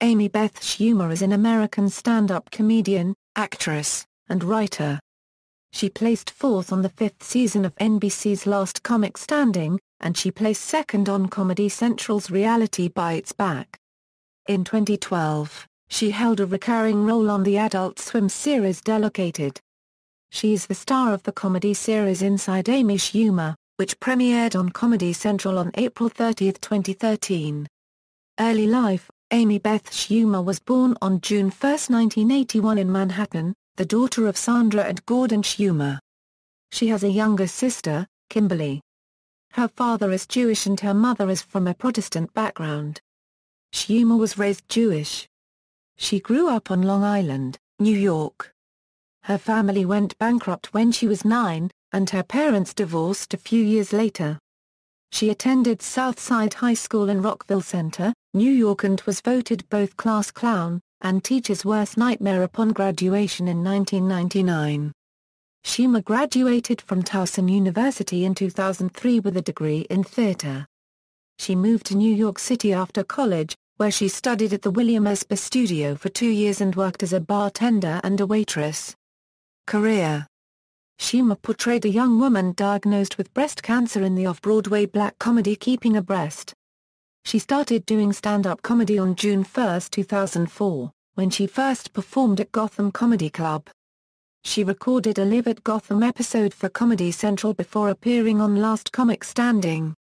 Amy Beth Schumer is an American stand-up comedian, actress, and writer. She placed fourth on the fifth season of NBC's Last Comic Standing, and she placed second on Comedy Central's Reality Bites Back. In 2012, she held a recurring role on the Adult Swim series Delocated. She is the star of the comedy series Inside Amy Schumer, which premiered on Comedy Central on April 30, 2013. Early life: Amy Beth Schumer was born on June 1, 1981 in Manhattan, the daughter of Sandra and Gordon Schumer. She has a younger sister, Kimberly. Her father is Jewish and her mother is from a Protestant background. Schumer was raised Jewish. She grew up on Long Island, New York. Her family went bankrupt when she was 9, and her parents divorced a few years later. She attended Southside High School in Rockville Center, New York, and was voted both class clown and teacher's worst nightmare upon graduation in 1999. Schumer graduated from Towson University in 2003 with a degree in theater. She moved to New York City after college, where she studied at the William Esper Studio for 2 years and worked as a bartender and a waitress. Career: Schumer portrayed a young woman diagnosed with breast cancer in the off-Broadway black comedy Keeping Abreast. She started doing stand-up comedy on June 1, 2004, when she first performed at Gotham Comedy Club. She recorded a Live at Gotham episode for Comedy Central before appearing on Last Comic Standing.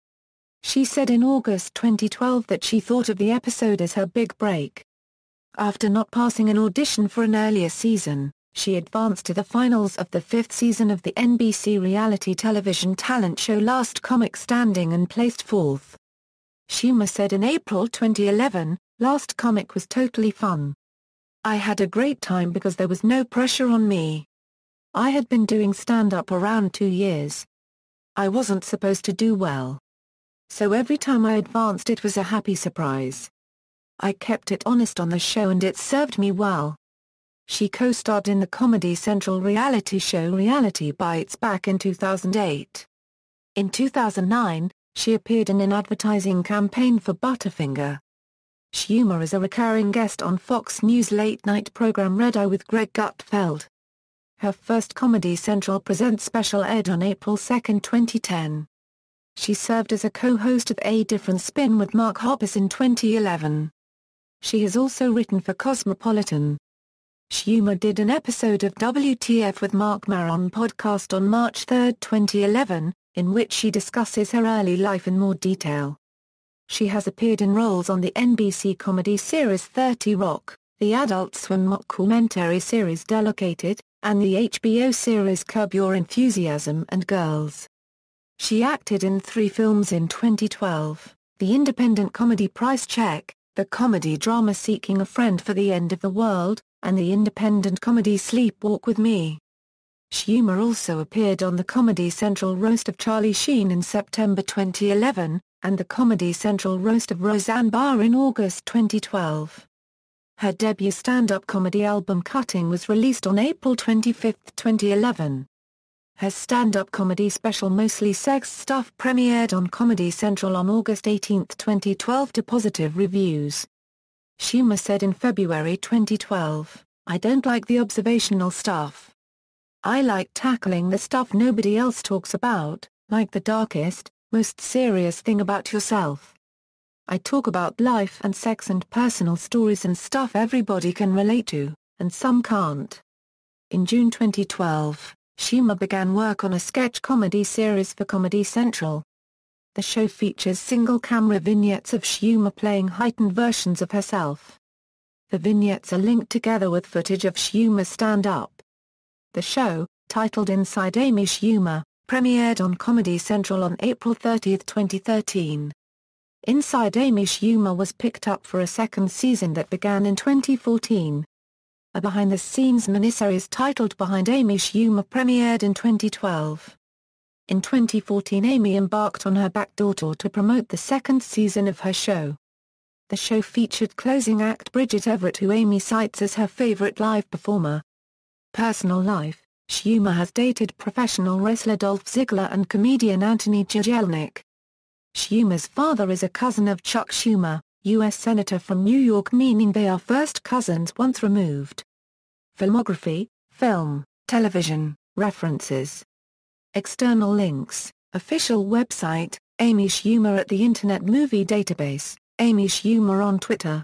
She said in August 2012 that she thought of the episode as her big break. After not passing an audition for an earlier season, she advanced to the finals of the fifth season of the NBC reality television talent show Last Comic Standing and placed fourth. Schumer said in April 2011, "Last Comic was totally fun. I had a great time because there was no pressure on me. I had been doing stand-up around 2 years. I wasn't supposed to do well. So every time I advanced it was a happy surprise. I kept it honest on the show and it served me well." She co-starred in the Comedy Central reality show Reality Bites Back in 2008. In 2009, she appeared in an advertising campaign for Butterfinger. Schumer is a recurring guest on Fox News late-night program Red Eye with Greg Gutfeld. Her first Comedy Central Presents special aired on April 2, 2010. She served as a co-host of A Different Spin with Mark Hoppus in 2011. She has also written for Cosmopolitan. Schumer did an episode of WTF with Mark Maron podcast on March 3, 2011, in which she discusses her early life in more detail. She has appeared in roles on the NBC comedy series 30 Rock, the Adult Swim mockumentary series Delocated, and the HBO series Curb Your Enthusiasm and Girls. She acted in 3 films in 2012, the independent comedy Price Check, the comedy drama Seeking a Friend for the End of the World, and the independent comedy Sleepwalk with Me. Schumer also appeared on the Comedy Central roast of Charlie Sheen in September 2011, and the Comedy Central roast of Roseanne Barr in August 2012. Her debut stand-up comedy album Cutting was released on April 25, 2011. Her stand-up comedy special Mostly Sex Stuff premiered on Comedy Central on August 18, 2012 to positive reviews. Schumer said in February 2012, "I don't like the observational stuff. I like tackling the stuff nobody else talks about, like the darkest, most serious thing about yourself. I talk about life and sex and personal stories and stuff everybody can relate to, and some can't." In June 2012, Schumer began work on a sketch comedy series for Comedy Central. The show features single-camera vignettes of Schumer playing heightened versions of herself. The vignettes are linked together with footage of Schumer's stand-up. The show, titled Inside Amy Schumer, premiered on Comedy Central on April 30, 2013. Inside Amy Schumer was picked up for a second season that began in 2014. A behind-the-scenes miniseries titled Behind Amy Schumer premiered in 2012. In 2014 Amy embarked on her backdoor tour to promote the second season of her show. The show featured closing act Bridget Everett, who Amy cites as her favorite live performer. Personal life: Schumer has dated professional wrestler Dolph Ziggler and comedian Anthony Jeselnik. Schumer's father is a cousin of Chuck Schumer, U.S. Senator from New York, meaning they are first cousins once removed. Filmography, film, television, references. External links, official website, Amy Schumer at the Internet Movie Database, Amy Schumer on Twitter.